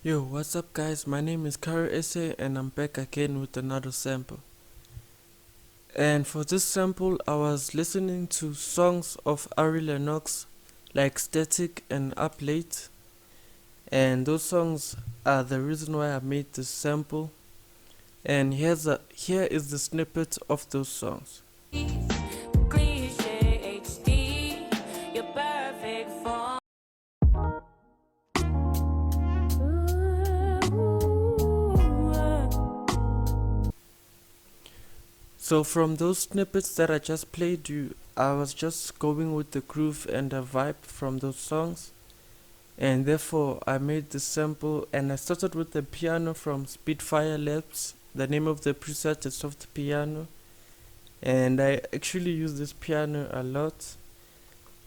Yo, what's up guys? My name is Kiro and I'm back again with another sample. And for this sample, I was listening to songs of Ari Lennox like Static and Up Late, and those songs are the reason why I made this sample. And here is the snippet of those songs. So from those snippets that I just played you, I was just going with the groove and the vibe from those songs, and therefore I made this sample. And I started with the piano from Spitfire Labs. The name of the preset is Soft Piano, and I actually use this piano a lot.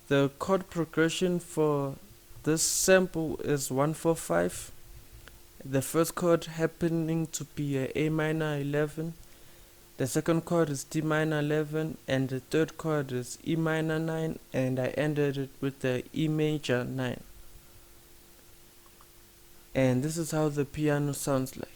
The chord progression for this sample is 145. The first chord happening to be a A minor 11. The second chord is D minor 11, and the third chord is E minor 9, and I ended it with the E major 9. And this is how the piano sounds like.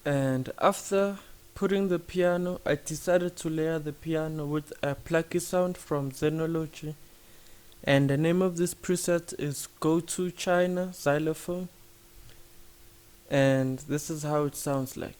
And after putting the piano, I decided to layer the piano with a Pluck Sound from Xenology. And the name of this preset is Go to China Xylophone. And this is how it sounds like.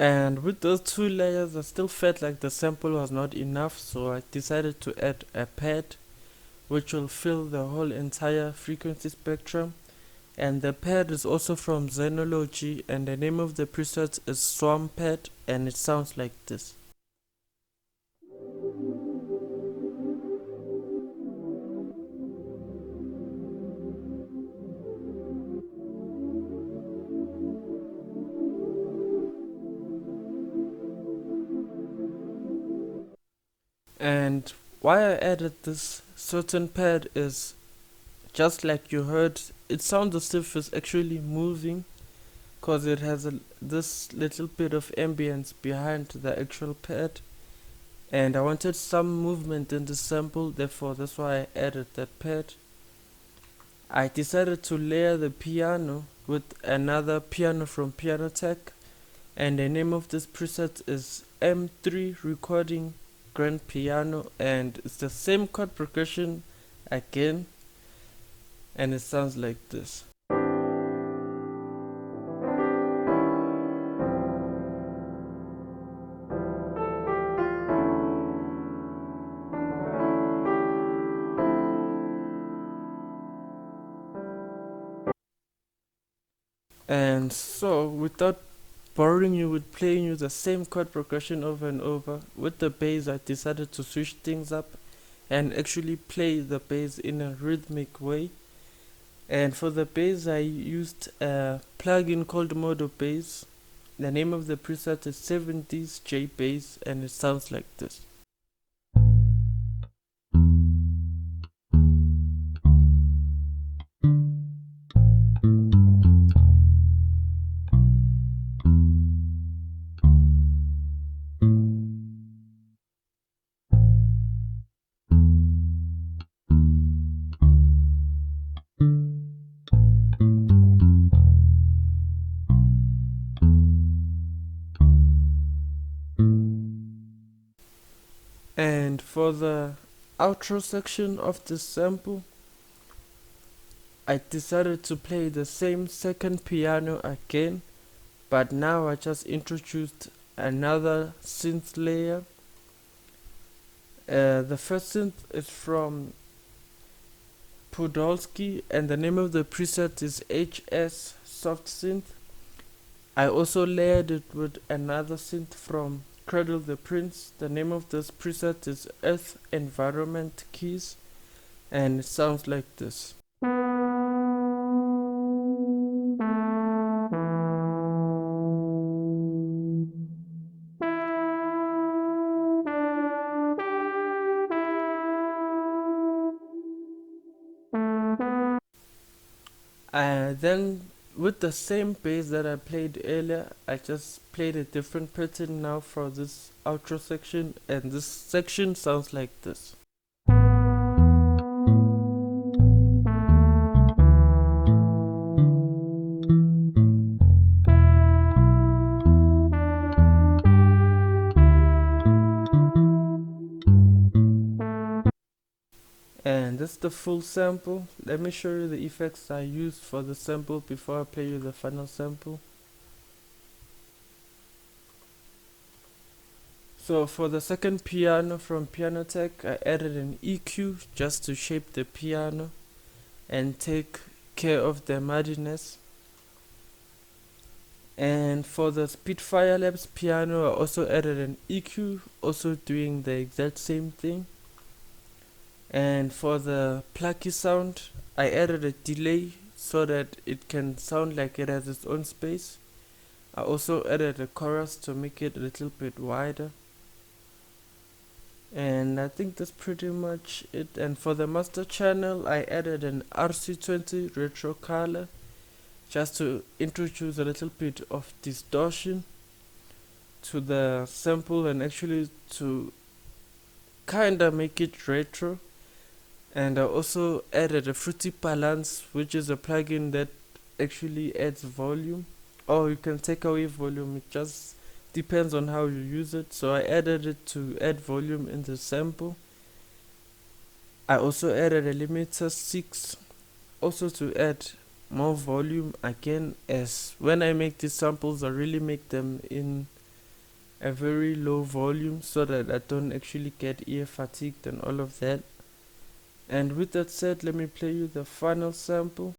And with those two layers, I still felt like the sample was not enough, so I decided to add a pad which will fill the whole entire frequency spectrum. And the pad is also from Xenology, and the name of the preset is Swarm Pad, and it sounds like this. And why I added this certain pad is, just like you heard, it sounds as if it's actually moving, cause it has this little bit of ambience behind the actual pad, and I wanted some movement in the sample, therefore that's why I added that pad. I decided to layer the piano with another piano from Piano Tech, and the name of this preset is M3 Recording Grand Piano, and it's the same chord progression again, and it sounds like this. And so, without boring you with playing you the same chord progression over and over, with the bass I decided to switch things up and actually play the bass in a rhythmic way. And for the bass I used a plugin called Modo Bass. The name of the preset is 70s J Bass, and it sounds like this. And for the outro section of this sample, I decided to play the same second piano again, but now I just introduced another synth layer. The first synth is from Podolsky, and the name of the preset is HS Soft Synth. I also layered it with another synth from Cradle the Prince. The name of this preset is Earth Environment Keys, and it sounds like this. Then with the same bass that I played earlier, I just played a different pattern now for this outro section, and this section sounds like this. And this is the full sample. Let me show you the effects I used for the sample before I play you the final sample. So for the second piano from Piano Tech, I added an EQ just to shape the piano and take care of the muddiness. And for the Spitfire Labs piano, I also added an EQ, also doing the exact same thing. And for the Pluck Sound, I added a delay so that it can sound like it has its own space. I also added a chorus to make it a little bit wider. And I think that's pretty much it. And for the master channel, I added an RC20 retro color just to introduce a little bit of distortion to the sample and actually to kinda make it retro. And I also added a Fruity Balance, which is a plugin that actually adds volume, or you can take away volume. It just depends on how you use it. So I added it to add volume in the sample. I also added a limiter 6 also to add more volume again, as when I make these samples I really make them in a very low volume so that I don't actually get ear fatigued and all of that. And with that said, let me play you the final sample.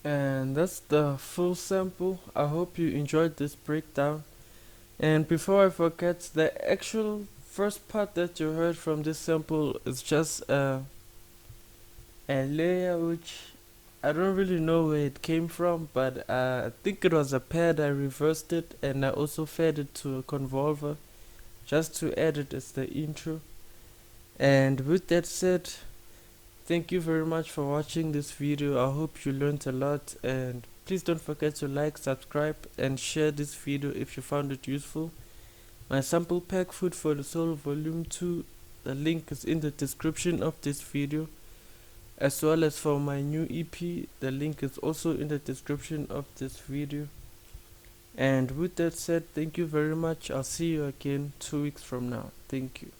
And that's the full sample. I hope you enjoyed this breakdown. And before I forget, the actual first part that you heard from this sample is just a layer which I don't really know where it came from, but I think it was a pad. I reversed it and I also fed it to a convolver just to add it as the intro. And with that said, Thank you very much for watching this video. I hope you learned a lot, and please don't forget to like, subscribe and share this video if you found it useful. My sample pack Food for the Soul Volume 2, the link is in the description of this video, as well as for my new EP, the link is also in the description of this video. And with that said, thank you very much. I'll see you again 2 weeks from now. Thank you.